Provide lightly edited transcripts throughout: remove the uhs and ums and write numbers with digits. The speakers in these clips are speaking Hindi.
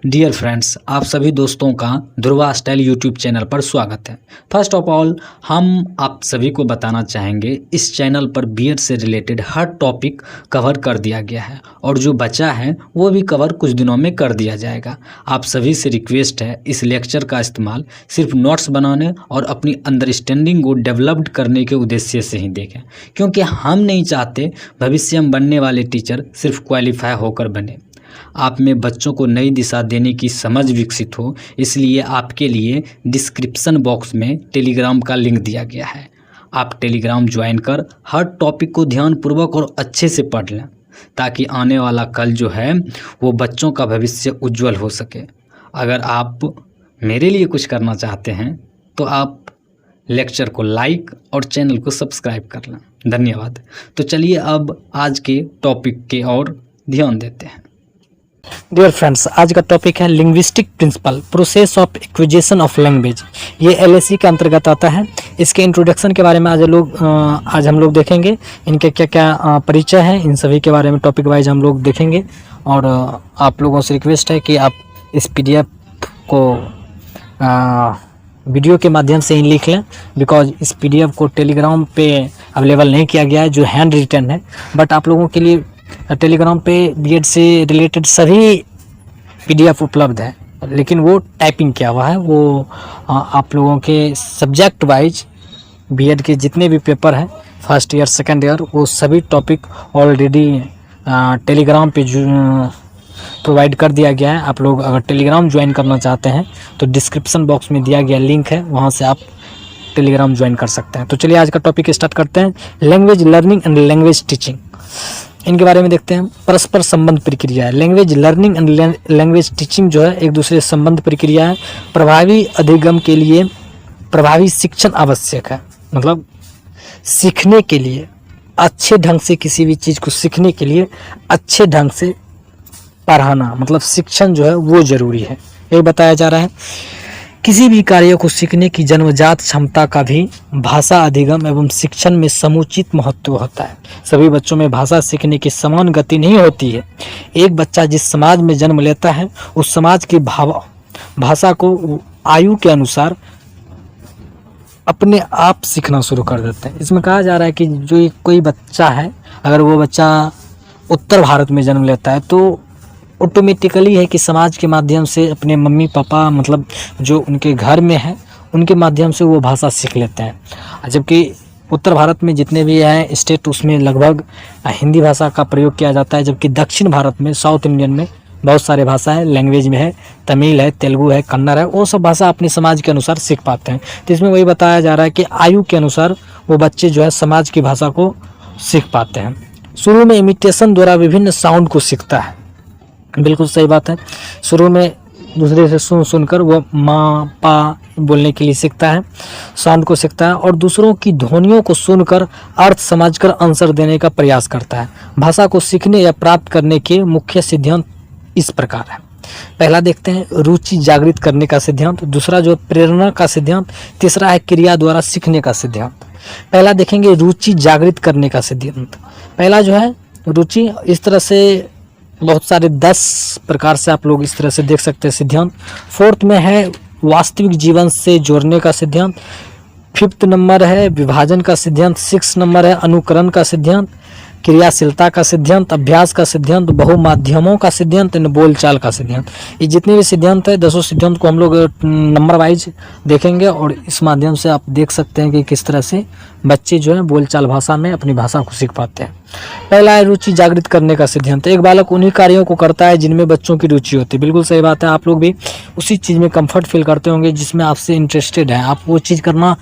डियर फ्रेंड्स, आप सभी दोस्तों का ध्रुवा स्टाइल यूट्यूब चैनल पर स्वागत है। फर्स्ट ऑफ ऑल हम आप सभी को बताना चाहेंगे इस चैनल पर बीएड से रिलेटेड हर टॉपिक कवर कर दिया गया है और जो बचा है वो भी कवर कुछ दिनों में कर दिया जाएगा। आप सभी से रिक्वेस्ट है इस लेक्चर का इस्तेमाल सिर्फ नोट्स बनाने और अपनी अंडरस्टैंडिंग को डेवलप्ड करने के उद्देश्य से ही देखें, क्योंकि हम नहीं चाहते भविष्य में बनने वाले टीचर सिर्फ क्वालिफाई होकर बने। आप में बच्चों को नई दिशा देने की समझ विकसित हो, इसलिए आपके लिए डिस्क्रिप्शन बॉक्स में टेलीग्राम का लिंक दिया गया है। आप टेलीग्राम ज्वाइन कर हर टॉपिक को ध्यानपूर्वक और अच्छे से पढ़ लें, ताकि आने वाला कल जो है वो बच्चों का भविष्य उज्जवल हो सके। अगर आप मेरे लिए कुछ करना चाहते हैं तो आप लेक्चर को लाइक और चैनल को सब्सक्राइब कर लें। धन्यवाद। तो चलिए अब आज के टॉपिक के ओर ध्यान देते हैं। डियर फ्रेंड्स, आज का टॉपिक है linguistic principle, process of acquisition of language. ये एलएसी के अंतर्गत आता है। इसके इंट्रोडक्शन के बारे में आज हम लोग देखेंगे। इनके क्या क्या परिचय है, इन सभी के बारे में टॉपिक वाइज हम लोग देखेंगे। और आप लोगों से रिक्वेस्ट है कि आप इस पीडीएफ को वीडियो के माध्यम से ही लिख लें, बिकॉज इस पीडीएफ को टेलीग्राम पे अवेलेबल नहीं किया गया है, जो हैंड रिटन है। बट आप लोगों के लिए टेलीग्राम पे बीएड से रिलेटेड सभी पीडीएफ उपलब्ध है, लेकिन वो टाइपिंग किया हुआ है। वो आप लोगों के सब्जेक्ट वाइज बीएड के जितने भी पेपर हैं, फर्स्ट ईयर सेकंड ईयर, वो सभी टॉपिक ऑलरेडी टेलीग्राम पे प्रोवाइड कर दिया गया है। आप लोग अगर टेलीग्राम ज्वाइन करना चाहते हैं तो डिस्क्रिप्शन बॉक्स में दिया गया लिंक है, वहाँ से आप टेलीग्राम ज्वाइन कर सकते हैं। तो चलिए आज का टॉपिक स्टार्ट करते हैं। Language learning and language teaching, इनके बारे में देखते हैं। परस्पर संबंध प्रक्रिया है। Language learning and language teaching जो है एक दूसरे संबंध प्रक्रिया है। प्रभावी अधिगम के लिए प्रभावी शिक्षण आवश्यक है। मतलब सीखने के लिए अच्छे ढंग से, किसी भी चीज़ को सीखने के लिए अच्छे ढंग से पढ़ाना, मतलब शिक्षण जो है वो जरूरी है, ये बताया जा रहा है। किसी भी कार्य को सीखने की जन्मजात क्षमता का भी भाषा अधिगम एवं शिक्षण में समुचित महत्व होता है। सभी बच्चों में भाषा सीखने की समान गति नहीं होती है। एक बच्चा जिस समाज में जन्म लेता है उस समाज की भाषा को आयु के अनुसार अपने आप सीखना शुरू कर देते हैं। इसमें कहा जा रहा है कि जो कोई बच्चा है, अगर वो बच्चा उत्तर भारत में जन्म लेता है तो ऑटोमेटिकली है कि समाज के माध्यम से अपने मम्मी पापा, मतलब जो उनके घर में है, उनके माध्यम से वो भाषा सीख लेते हैं। जबकि उत्तर भारत में जितने भी हैं स्टेट, उसमें लगभग हिंदी भाषा का प्रयोग किया जाता है। जबकि दक्षिण भारत में, साउथ इंडियन में बहुत सारे भाषा है, लैंग्वेज में है, तमिल है, तेलुगु है, कन्नड़ है, वो सब भाषा अपने समाज के अनुसार सीख पाते हैं। तो इसमें वही बताया जा रहा है कि आयु के अनुसार वो बच्चे जो है समाज की भाषा को सीख पाते हैं। शुरू में इमिटेशन द्वारा विभिन्न साउंड को सीखता है। बिल्कुल सही बात है। शुरू में दूसरे से सुनकर वो माँ पा बोलने के लिए सीखता है, साउंड को सीखता है, और दूसरों की ध्वनियों को सुनकर अर्थ समझकर आंसर देने का प्रयास करता है। भाषा को सीखने या प्राप्त करने के मुख्य सिद्धांत इस प्रकार है। पहला देखते हैं रुचि जागृत करने का सिद्धांत, दूसरा जो प्रेरणा का सिद्धांत, तीसरा है क्रिया द्वारा सीखने का सिद्धांत। पहला देखेंगे रुचि जागृत करने का सिद्धांत। पहला जो है रुचि, इस तरह से बहुत सारे 10 प्रकार से आप लोग इस तरह से देख सकते हैं सिद्धांत। फोर्थ में है वास्तविक जीवन से जोड़ने का सिद्धांत। 5th नंबर है विभाजन का सिद्धांत। 6 नंबर है अनुकरण का सिद्धांत, क्रियाशीलता का सिद्धांत, अभ्यास का सिद्धांत, बहुमाध्यमों का सिद्धांत, बोलचाल का सिद्धांत। ये जितने भी सिद्धांत है, 10 सिद्धांत को हम लोग नंबर वाइज देखेंगे और इस माध्यम से आप देख सकते हैं कि किस तरह से बच्चे जो है बोलचाल भाषा में अपनी भाषा को सीख पाते हैं। पहला है रुचि जागृत करने का सिद्धांत। एक बालक उन्हीं कार्यों को करता है जिनमें बच्चों की रुचि होती है। बिल्कुल सही बात है। आप लोग भी उसी चीज़ में कंफर्ट फील करते होंगे जिसमें आपसे इंटरेस्टेड है, आप वो चीज़ करना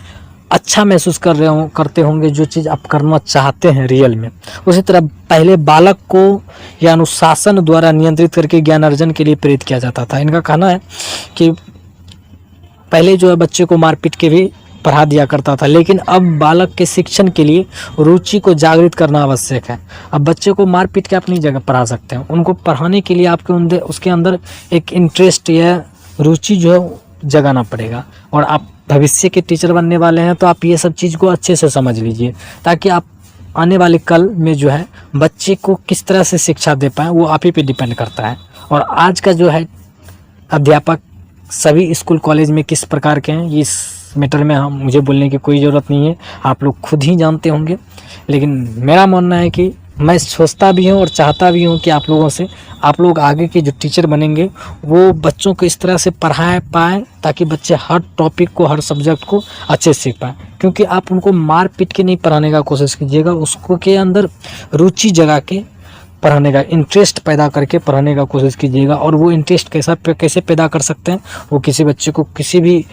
अच्छा महसूस करते होंगे, जो चीज़ आप करना चाहते हैं रियल में। उसी तरह पहले बालक को या अनुशासन द्वारा नियंत्रित करके ज्ञान अर्जन के लिए प्रेरित किया जाता था। इनका कहना है कि पहले जो है बच्चे को मारपीट के भी पढ़ा दिया करता था, लेकिन अब बालक के शिक्षण के लिए रुचि को जागृत करना आवश्यक है। अब बच्चे को मारपीट के अपनी जगह पढ़ा सकते हैं, उनको पढ़ाने के लिए आपके उसके अंदर एक इंटरेस्ट या रुचि जो है जगाना पड़ेगा। और आप भविष्य के टीचर बनने वाले हैं तो आप ये सब चीज़ को अच्छे से समझ लीजिए, ताकि आप आने वाले कल में जो है बच्चे को किस तरह से शिक्षा दे पाएँ, वो आप ही पे डिपेंड करता है। और आज का जो है अध्यापक सभी स्कूल कॉलेज में किस प्रकार के हैं, इस मैटर में हम मुझे बोलने की कोई ज़रूरत नहीं है, आप लोग खुद ही जानते होंगे। लेकिन मेरा मानना है कि मैं सोचता भी हूँ और चाहता भी हूँ कि आप लोगों से, आप लोग आगे के जो टीचर बनेंगे वो बच्चों को इस तरह से पढ़ाए पाएँ ताकि बच्चे हर टॉपिक को, हर सब्जेक्ट को अच्छे से सीख पाएँ। क्योंकि आप उनको मार पीट के नहीं पढ़ाने का कोशिश कीजिएगा, उसको के अंदर रुचि जगा के पढ़ाने का, इंटरेस्ट पैदा करके पढ़ाने का कोशिश कीजिएगा। और वो इंटरेस्ट कैसे पैदा कर सकते हैं, वो किसी बच्चे को किसी भी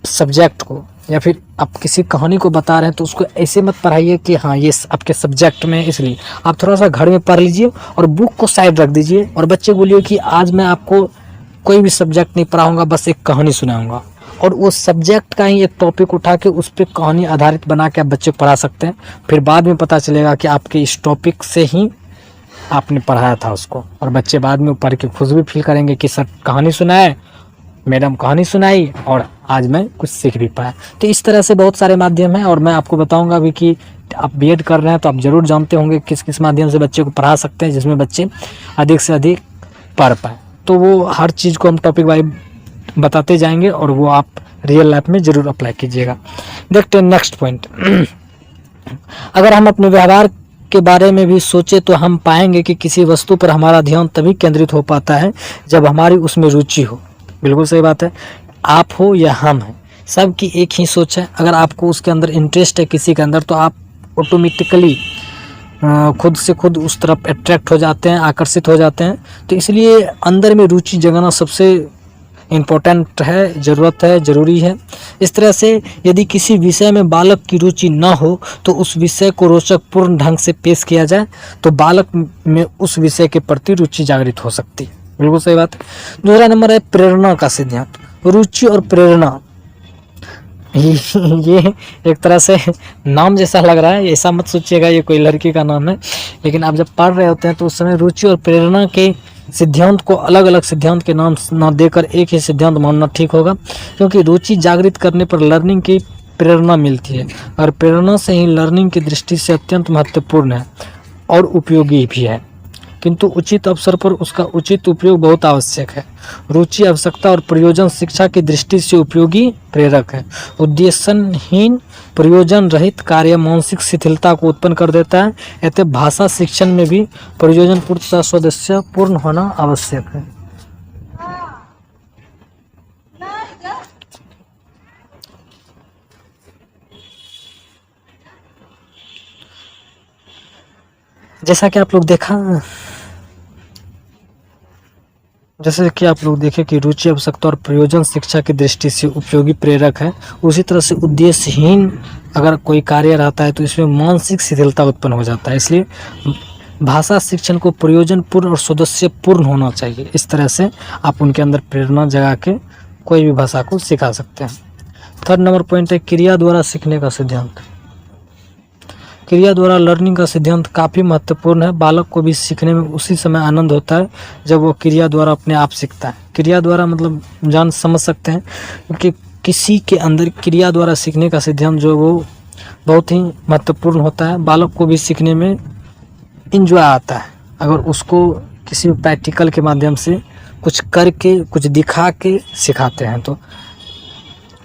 सब्जेक्ट को, या फिर आप किसी कहानी को बता रहे हैं तो उसको ऐसे मत पढ़ाइए कि हाँ ये आपके सब्जेक्ट में, इसलिए आप थोड़ा सा घर में पढ़ लीजिए और बुक को साइड रख दीजिए और बच्चे को बोलिए कि आज मैं आपको कोई भी सब्जेक्ट नहीं पढ़ाऊंगा, बस एक कहानी सुनाऊंगा। और वो सब्जेक्ट का ही एक टॉपिक उठा के उस पर कहानी आधारित बना के आप बच्चे को पढ़ा सकते हैं। फिर बाद में पता चलेगा कि आपके इस टॉपिक से ही आपने पढ़ाया था उसको, और बच्चे बाद में पढ़ के खुश भी फील करेंगे कि सर कहानी सुनाए, मैडम कहानी सुनाई और आज मैं कुछ सीख भी पाया। तो इस तरह से बहुत सारे माध्यम हैं और मैं आपको बताऊंगा भी कि आप बीएड कर रहे हैं तो आप ज़रूर जानते होंगे किस किस माध्यम से बच्चे को पढ़ा सकते हैं जिसमें बच्चे अधिक से अधिक पढ़ पाए। तो वो हर चीज़ को हम टॉपिक वाइज बताते जाएंगे और वो आप रियल लाइफ में ज़रूर अप्लाई कीजिएगा। देखते हैं नेक्स्ट पॉइंट। अगर हम अपने व्यवहार के बारे में भी सोचे तो हम पाएंगे कि किसी वस्तु पर हमारा ध्यान तभी केंद्रित हो पाता है जब हमारी उसमें रुचि हो। बिल्कुल सही बात है, आप हो या हम हैं, सबकी एक ही सोच है। अगर आपको उसके अंदर इंटरेस्ट है किसी के अंदर तो आप ऑटोमेटिकली खुद से खुद उस तरफ अट्रैक्ट हो जाते हैं, आकर्षित हो जाते हैं। तो इसलिए अंदर में रुचि जगाना सबसे इम्पोर्टेंट है, ज़रूरत है, ज़रूरी है। इस तरह से यदि किसी विषय में बालक की रुचि न हो तो उस विषय को रोचक पूर्ण ढंग से पेश किया जाए तो बालक में उस विषय के प्रति रुचि जागृत हो सकती है। बिल्कुल सही बात है। दूसरा नंबर है प्रेरणा का सिद्धांत। रुचि और प्रेरणा ये एक तरह से नाम जैसा लग रहा है, ऐसा मत सोचिएगा ये कोई लड़की का नाम है। लेकिन आप जब पढ़ रहे होते हैं तो उस समय रुचि और प्रेरणा के सिद्धांत को अलग अलग सिद्धांत के नाम न देकर एक ही सिद्धांत मानना ठीक होगा, क्योंकि रुचि जागृत करने पर लर्निंग की प्रेरणा मिलती है और प्रेरणा से ही लर्निंग की दृष्टि से अत्यंत महत्वपूर्ण है और उपयोगी भी है, किंतु उचित अवसर पर उसका उचित उपयोग बहुत आवश्यक है। रुचि, आवश्यकता और प्रयोजन शिक्षा की दृष्टि से उपयोगी प्रेरक है। उद्देश्यहीन प्रयोजन रहित कार्य मानसिक शिथिलता को उत्पन्न कर देता है। अतः भाषा शिक्षण में भी प्रयोजन पूर्णता सदस्य पूर्ण होना आवश्यक है। जैसा कि आप लोग देखें कि रुचि, आवश्यकता और प्रयोजन शिक्षा की दृष्टि से उपयोगी प्रेरक है, उसी तरह से उद्देश्यहीन अगर कोई कार्य रहता है तो इसमें मानसिक शिथिलता उत्पन्न हो जाता है। इसलिए भाषा शिक्षण को प्रयोजन पूर्ण और सदस्य पूर्ण होना चाहिए। इस तरह से आप उनके अंदर प्रेरणा जगा के कोई भी भाषा को सिखा सकते हैं। थर्ड नंबर पॉइंट है क्रिया द्वारा सीखने का सिद्धांत। क्रिया द्वारा लर्निंग का सिद्धांत काफ़ी महत्वपूर्ण है। बालक को भी सीखने में उसी समय आनंद होता है जब वो क्रिया द्वारा अपने आप सीखता है। क्रिया द्वारा मतलब जान समझ सकते हैं, क्योंकि किसी के अंदर क्रिया द्वारा सीखने का सिद्धांत जो वो बहुत ही महत्वपूर्ण होता है। बालक को भी सीखने में इंजॉय आता है अगर उसको किसी प्रैक्टिकल के माध्यम से कुछ करके, कुछ दिखा के सिखाते हैं तो।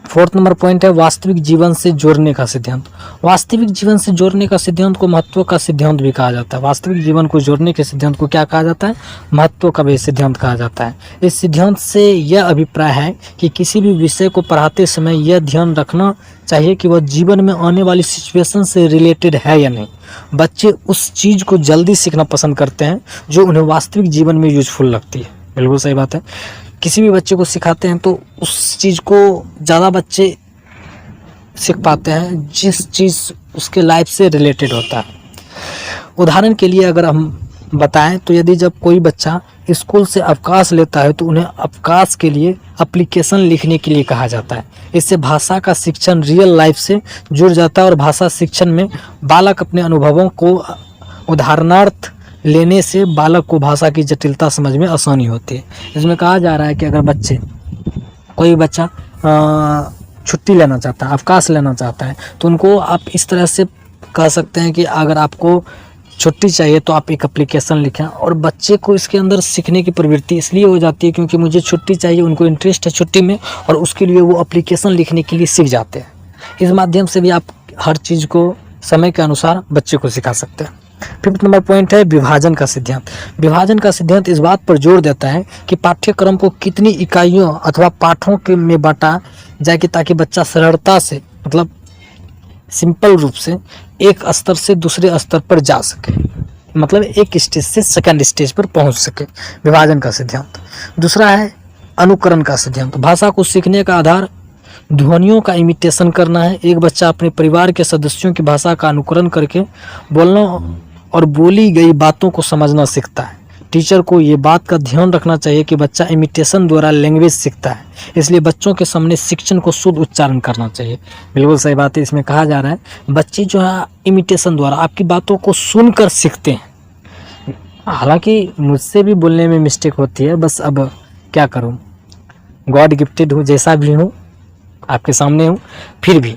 फोर्थ नंबर पॉइंट है वास्तविक जीवन से जोड़ने का सिद्धांत। वास्तविक जीवन से जोड़ने का सिद्धांत को महत्व का सिद्धांत भी कहा जाता है। वास्तविक जीवन को जोड़ने के सिद्धांत को क्या कहा जाता है? महत्व का भी सिद्धांत कहा जाता है। इस सिद्धांत से यह अभिप्राय है कि किसी भी विषय को पढ़ाते समय यह ध्यान रखना चाहिए कि वह जीवन में आने वाली सिचुएशन से रिलेटेड है या नहीं। बच्चे उस चीज़ को जल्दी सीखना पसंद करते हैं जो उन्हें वास्तविक जीवन में यूजफुल लगती है। बिल्कुल सही बात है। किसी भी बच्चे को सिखाते हैं तो उस चीज़ को ज़्यादा बच्चे सीख पाते हैं जिस चीज़ उसके लाइफ से रिलेटेड होता है। उदाहरण के लिए अगर हम बताएं तो यदि जब कोई बच्चा स्कूल से अवकाश लेता है तो उन्हें अवकाश के लिए एप्लीकेशन लिखने के लिए कहा जाता है। इससे भाषा का शिक्षण रियल लाइफ से जुड़ जाता है और भाषा शिक्षण में बालक अपने अनुभवों को उदाहरणार्थ लेने से बालक को भाषा की जटिलता समझ में आसानी होती है। इसमें कहा जा रहा है कि अगर कोई बच्चा छुट्टी लेना चाहता है, अवकाश लेना चाहता है, तो उनको आप इस तरह से कह सकते हैं कि अगर आपको छुट्टी चाहिए तो आप एक एप्लीकेशन लिखें, और बच्चे को इसके अंदर सीखने की प्रवृत्ति इसलिए हो जाती है क्योंकि मुझे छुट्टी चाहिए, उनको इंटरेस्ट है छुट्टी में, और उसके लिए वो एप्लीकेशन लिखने के लिए सीख जाते हैं। इस माध्यम से भी आप हर चीज़ को समय के अनुसार बच्चे को सिखा सकते हैं। 5th नंबर पॉइंट है विभाजन का सिद्धांत। विभाजन का सिद्धांत इस बात पर जोर देता है कि पाठ्यक्रम को कितनी इकाइयों अथवा पाठों के में बांटा जाए कि ताकि बच्चा सरलता से, मतलब सिंपल रूप से एक स्तर से दूसरे स्तर पर जा सके, मतलब एक स्टेज से सेकंड स्टेज पर पहुंच सके। विभाजन का सिद्धांत। दूसरा है अनुकरण का सिद्धांत। भाषा को सीखने का आधार ध्वनियों का इमिटेशन करना है। एक बच्चा अपने परिवार के सदस्यों की भाषा का अनुकरण करके बोलना और बोली गई बातों को समझना सीखता है। टीचर को ये बात का ध्यान रखना चाहिए कि बच्चा इमिटेशन द्वारा लैंग्वेज सीखता है, इसलिए बच्चों के सामने शिक्षण को शुद्ध उच्चारण करना चाहिए। बिल्कुल सही बात है। इसमें कहा जा रहा है बच्चे जो है इमिटेशन द्वारा आपकी बातों को सुनकर सीखते हैं। हालांकि मुझसे भी बोलने में मिस्टेक होती है, बस अब क्या करूं, गॉड गिफ्टेड हूँ, जैसा भी हूँ आपके सामने हूँ। फिर भी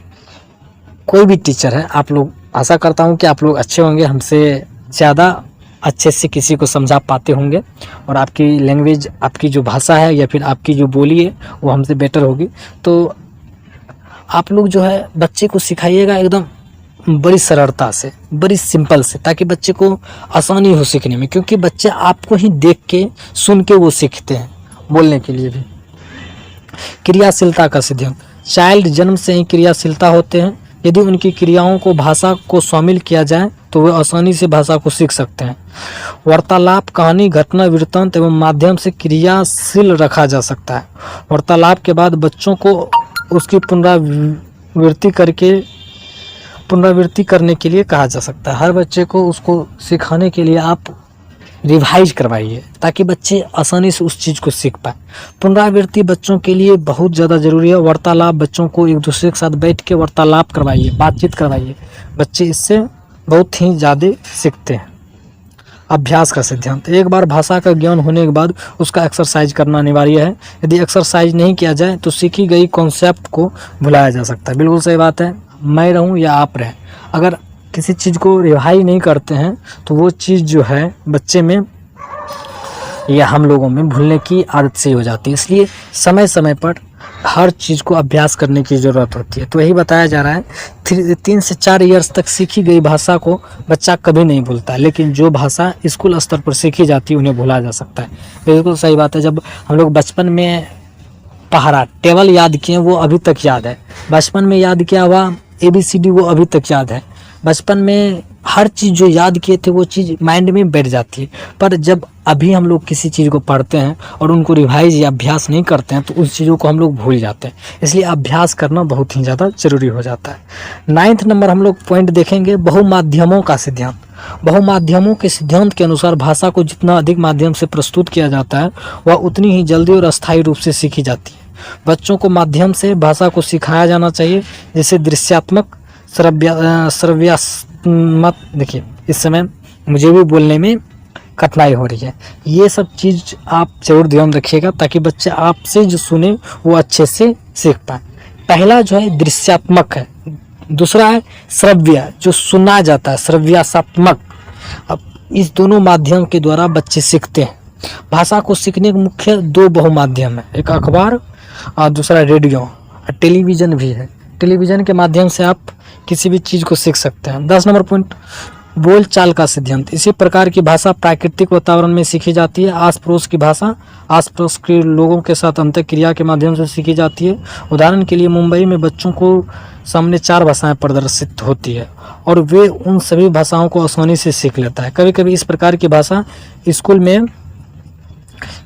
कोई भी टीचर है, आप लोग, आशा करता हूँ कि आप लोग अच्छे होंगे, हमसे ज़्यादा अच्छे से किसी को समझा पाते होंगे, और आपकी लैंग्वेज, आपकी जो भाषा है या फिर आपकी जो बोली है वो हमसे बेटर होगी। तो आप लोग जो है बच्चे को सिखाइएगा एकदम बड़ी सरलता से, बड़ी सिंपल से, ताकि बच्चे को आसानी हो सीखने में, क्योंकि बच्चे आपको ही देख के सुन के वो सीखते हैं बोलने के लिए भी। क्रियाशीलता का सिद्धांत। चाइल्ड जन्म से ही क्रियाशीलता होते हैं। यदि उनकी क्रियाओं को भाषा को शामिल किया जाए तो वे आसानी से भाषा को सीख सकते हैं। वार्तालाप, कहानी, घटना, वृत्तांत एवं माध्यम से क्रियाशील रखा जा सकता है। वार्तालाप के बाद बच्चों को उसकी पुनरावृत्ति करने के लिए कहा जा सकता है। हर बच्चे को उसको सिखाने के लिए आप रिवाइज करवाइए ताकि बच्चे आसानी से उस चीज़ को सीख पाए। पुनरावृत्ति बच्चों के लिए बहुत ज़्यादा ज़रूरी है। वार्तालाप, बच्चों को एक दूसरे के साथ बैठ के वार्तालाप करवाइए, बातचीत करवाइए, बच्चे इससे बहुत ही ज़्यादा सीखते हैं। अभ्यास का सिद्धांत। एक बार भाषा का ज्ञान होने के बाद उसका एक्सरसाइज करना अनिवार्य है। यदि एक्सरसाइज नहीं किया जाए तो सीखी गई कॉन्सेप्ट को भुलाया जा सकता है। बिल्कुल सही बात है। मैं रहूं या आप रहें, अगर किसी चीज़ को रिवाइज नहीं करते हैं तो वो चीज़ जो है बच्चे में या हम लोगों में भूलने की आदत से हो जाती है। इसलिए समय समय पर हर चीज़ को अभ्यास करने की ज़रूरत होती है। तो यही बताया जा रहा है 3 से 4 ईयर्स तक सीखी गई भाषा को बच्चा कभी नहीं भूलता, लेकिन जो भाषा स्कूल स्तर पर सीखी जाती है उन्हें भुला जा सकता है। बिल्कुल सही बात है। जब हम लोग बचपन में पहाड़ा टेबल याद किए वो अभी तक याद है। बचपन में याद किया हुआ ABCD वो अभी तक याद है। बचपन में हर चीज़ जो याद किए थे वो चीज़ माइंड में बैठ जाती है। पर जब अभी हम लोग किसी चीज़ को पढ़ते हैं और उनको रिवाइज या अभ्यास नहीं करते हैं तो उस चीज़ों को हम लोग भूल जाते हैं। इसलिए अभ्यास करना बहुत ही ज़्यादा ज़रूरी हो जाता है। 9th नंबर हम लोग पॉइंट देखेंगे बहुमाध्यमों का सिद्धांत। बहुमाध्यमों के सिद्धांत के अनुसार भाषा को जितना अधिक माध्यम से प्रस्तुत किया जाता है वह उतनी ही जल्दी और अस्थायी रूप से सीखी जाती है। बच्चों को माध्यम से भाषा को सिखाया जाना चाहिए, जैसे दृश्यात्मक, श्रव्यात्मक। देखिए इस समय मुझे भी बोलने में कठिनाई हो रही है। ये सब चीज़ आप जरूर ध्यान रखिएगा ताकि बच्चे आपसे जो सुने वो अच्छे से सीख पाए। पहला जो है दृश्यात्मक है, दूसरा है श्रव्य जो सुना जाता है, श्रव्यात्मक। अब इस दोनों माध्यम के द्वारा बच्चे सीखते हैं। भाषा को सीखने के मुख्य 2 बहुमाध्यम है, एक अखबार और दूसरा रेडियो और टेलीविज़न भी है। टेलीविज़न के माध्यम से आप किसी भी चीज़ को सीख सकते हैं। 10 नंबर पॉइंट बोल चाल का सिद्धांत। इसी प्रकार की भाषा प्राकृतिक वातावरण में सीखी जाती है। आस पड़ोस की भाषा आस पड़ोस के लोगों के साथ अंतःक्रिया के माध्यम से सीखी जाती है। उदाहरण के लिए मुंबई में बच्चों को सामने 4 भाषाएं प्रदर्शित होती है और वे उन सभी भाषाओं को आसानी से सीख लेता है। कभी कभी इस प्रकार की भाषा स्कूल में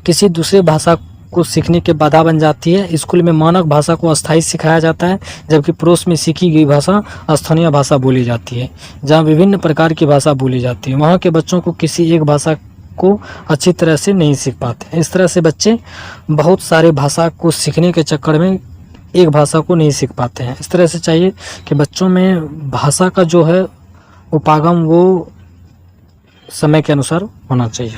किसी दूसरे भाषा को सीखने के बाधा बन जाती है। स्कूल में मानक भाषा को अस्थायी सिखाया जाता है, जबकि पड़ोस में सीखी गई भाषा स्थानीय भाषा बोली जाती है। जहाँ विभिन्न प्रकार की भाषा बोली जाती है वहाँ के बच्चों को किसी एक भाषा को अच्छी तरह से नहीं सीख पाते। इस तरह से बच्चे बहुत सारे भाषा को सीखने के चक्कर में एक भाषा को नहीं सीख पाते हैं। इस तरह से चाहिए कि बच्चों में भाषा का जो है उपागम वो समय के अनुसार होना चाहिए।